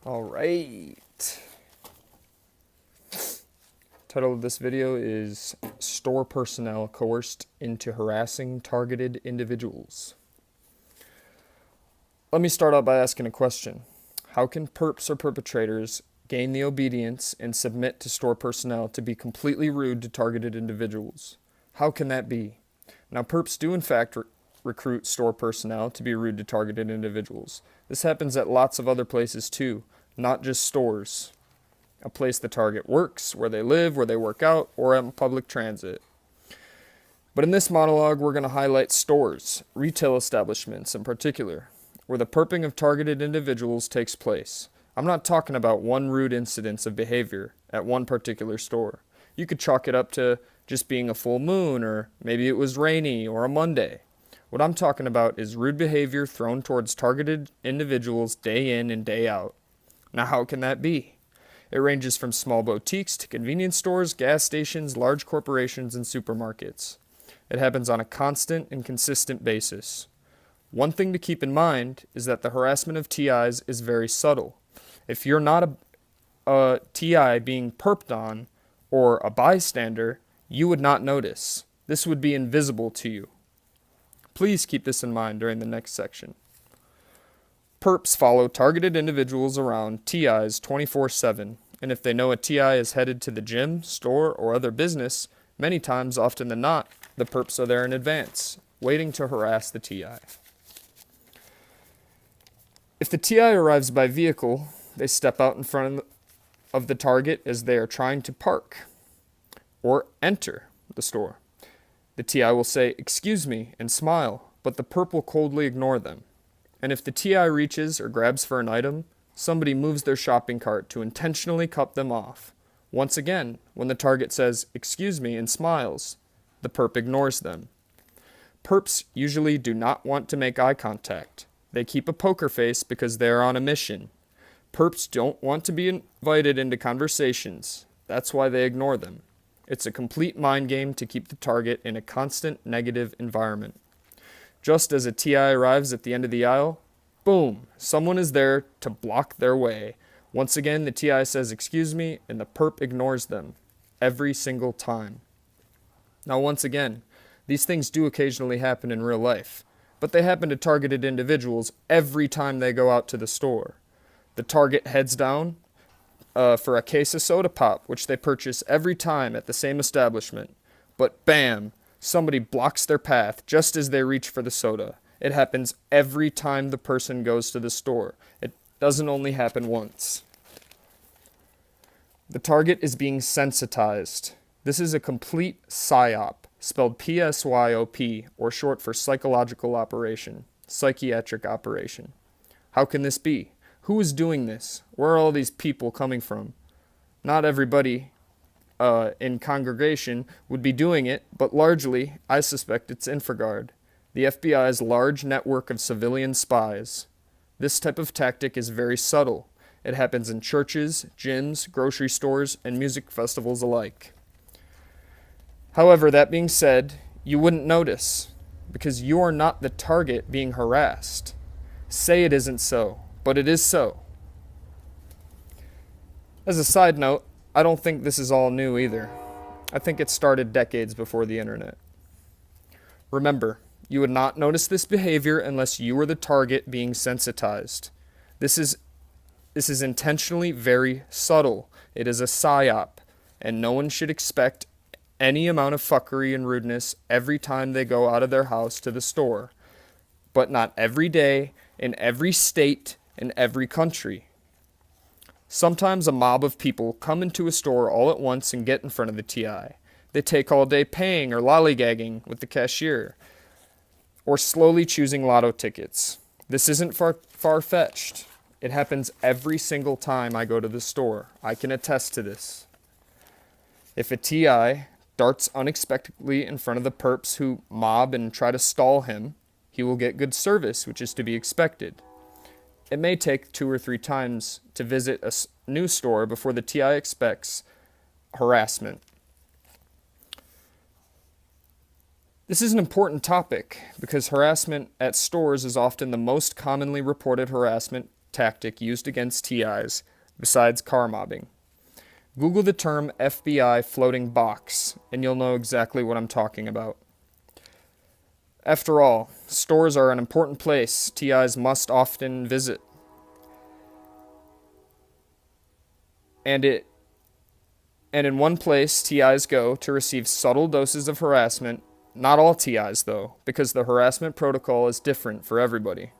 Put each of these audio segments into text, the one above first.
All right. Title of this video is Store Personnel Coerced into Harassing Targeted Individuals. Let me start out by asking a question. How can perps or perpetrators gain the obedience and submit to store personnel to be completely rude to targeted individuals? How can that be? Now, perps do in fact recruit store personnel to be rude to targeted individuals. This happens at lots of other places too, not just stores. A place the target works, where they live, where they work out, or on public transit. But in this monologue, we're going to highlight stores, retail establishments in particular, where the perping of targeted individuals takes place. I'm not talking about one rude incidence of behavior at one particular store. You could chalk it up to just being a full moon, or maybe it was rainy, or a Monday. What I'm talking about is rude behavior thrown towards targeted individuals day in and day out. Now, how can that be? It ranges from small boutiques to convenience stores, gas stations, large corporations, and supermarkets. It happens on a constant and consistent basis. One thing to keep in mind is that the harassment of TIs is very subtle. If you're not a TI being perped on or a bystander, you would not notice. This would be invisible to you. Please keep this in mind during the next section. Perps follow targeted individuals around TIs 24/7, and if they know a TI is headed to the gym, store, or other business, many times, often than not, the perps are there in advance, waiting to harass the TI. If the TI arrives by vehicle, they step out in front of the target as they are trying to park or enter the store. The TI will say, "Excuse me," and smile, but the perp will coldly ignore them. And if the TI reaches or grabs for an item, somebody moves their shopping cart to intentionally cut them off. Once again, when the target says, "Excuse me," and smiles, the perp ignores them. Perps usually do not want to make eye contact. They keep a poker face because they are on a mission. Perps don't want to be invited into conversations. That's why they ignore them. It's a complete mind game to keep the target in a constant negative environment. Just as a TI arrives at the end of the aisle, boom, someone is there to block their way. Once again, the TI says, "Excuse me," and the perp ignores them every single time. Now, once again, these things do occasionally happen in real life, but they happen to targeted individuals every time they go out to the store. The target heads down for a case of soda pop, which they purchase every time at the same establishment. But bam! Somebody blocks their path just as they reach for the soda. It happens every time the person goes to the store. It doesn't only happen once. The target is being sensitized. This is a complete PSYOP, spelled PSYOP, or short for psychological operation, psychiatric operation. How can this be? Who is doing this? Where are all these people coming from? Not everybody in congregation would be doing it, but largely, I suspect it's Infraguard, the FBI's large network of civilian spies. This type of tactic is very subtle. It happens in churches, gyms, grocery stores, and music festivals alike. However, that being said, you wouldn't notice, because you are not the target being harassed. Say it isn't so, but it is so. As a side note, I don't think this is all new either. I think it started decades before the internet. Remember, you would not notice this behavior unless you were the target being sensitized. This is intentionally very subtle. It is a PSYOP, and no one should expect any amount of fuckery and rudeness every time they go out of their house to the store. But not every day, in every state, in every country. Sometimes a mob of people come into a store all at once and get in front of the TI. They take all day paying or lollygagging with the cashier, or slowly choosing lotto tickets. This isn't far-fetched. It happens every single time I go to the store. I can attest to this. If a TI darts unexpectedly in front of the perps who mob and try to stall him, he will get good service, which is to be expected. It may take 2 or 3 times to visit a new store before the TI expects harassment. This is an important topic because harassment at stores is often the most commonly reported harassment tactic used against TIs besides car mobbing. Google the term FBI floating box, and you'll know exactly what I'm talking about. After all, stores are an important place TIs must often visit. And in one place TIs go to receive subtle doses of harassment. Not all TIs, though, because the harassment protocol is different for everybody.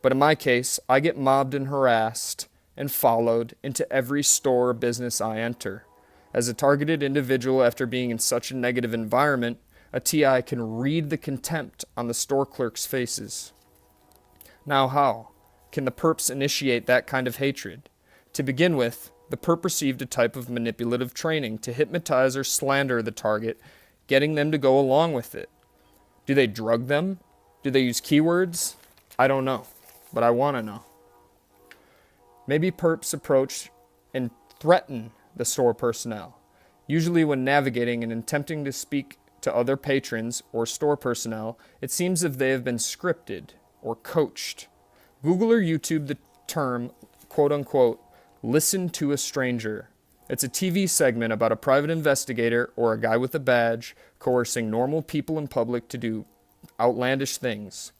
But in my case, I get mobbed and harassed and followed into every store or business I enter. As a targeted individual after being in such a negative environment, a TI can read the contempt on the store clerks' faces. Now how can the perps initiate that kind of hatred? To begin with, the perp received a type of manipulative training to hypnotize or slander the target, getting them to go along with it. Do they drug them? Do they use keywords? I don't know, but I want to know. Maybe perps approach and threaten the store personnel, usually when navigating and attempting to speak to other patrons or store personnel. It seems as if they have been scripted or coached. Google or YouTube the term, quote-unquote, listen to a stranger. It's a TV segment about a private investigator or a guy with a badge coercing normal people in public to do outlandish things.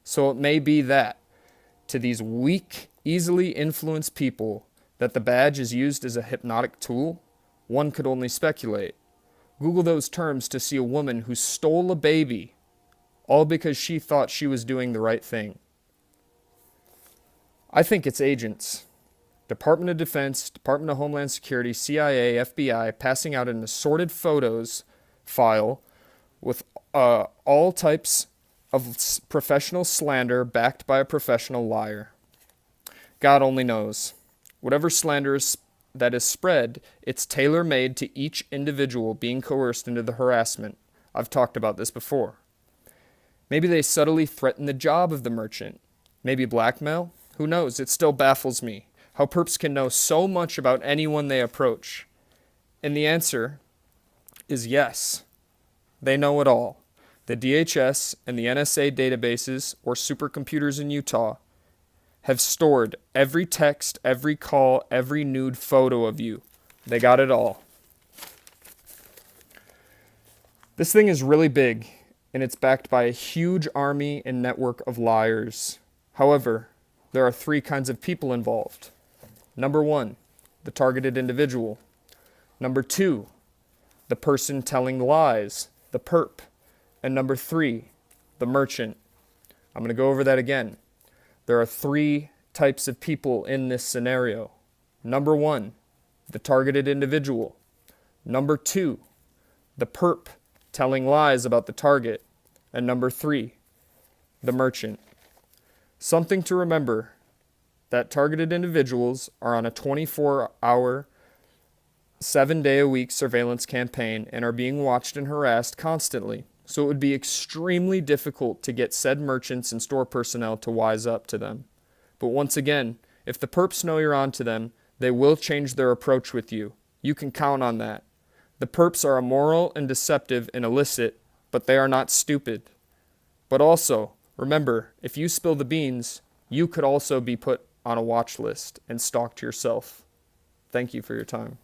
So it may be that, to these weak, easily influenced people, that the badge is used as a hypnotic tool. One could only speculate. Google those terms to see a woman who stole a baby, all because she thought she was doing the right thing. I think it's agents. Department of Defense, Department of Homeland Security, CIA, FBI, passing out an assorted photos file with all types of professional slander backed by a professional liar. God only knows. Whatever slander that is spread, it's tailor-made to each individual being coerced into the harassment. I've talked about this before. Maybe they subtly threaten the job of the merchant. Maybe blackmail? Who knows? It still baffles me how perps can know so much about anyone they approach. And the answer is yes. They know it all. The DHS and the NSA databases, or supercomputers in Utah, have stored every text, every call, every nude photo of you. They got it all. This thing is really big, and it's backed by a huge army and network of liars. However, there are three kinds of people involved. Number one, the targeted individual. Number two, the person telling lies, the perp. And number three, the merchant. I'm going to go over that again. There are three types of people in this scenario. Number one, the targeted individual. Number two, the perp telling lies about the target. And number three, the merchant. Something to remember, that targeted individuals are on a 24-hour, 7-day-a-week surveillance campaign and are being watched and harassed constantly. So it would be extremely difficult to get said merchants and store personnel to wise up to them. But once again, if the perps know you're on to them, they will change their approach with you. You can count on that. The perps are immoral and deceptive and illicit, but they are not stupid. But also, remember, if you spill the beans, you could also be put on a watch list and stalked yourself. Thank you for your time.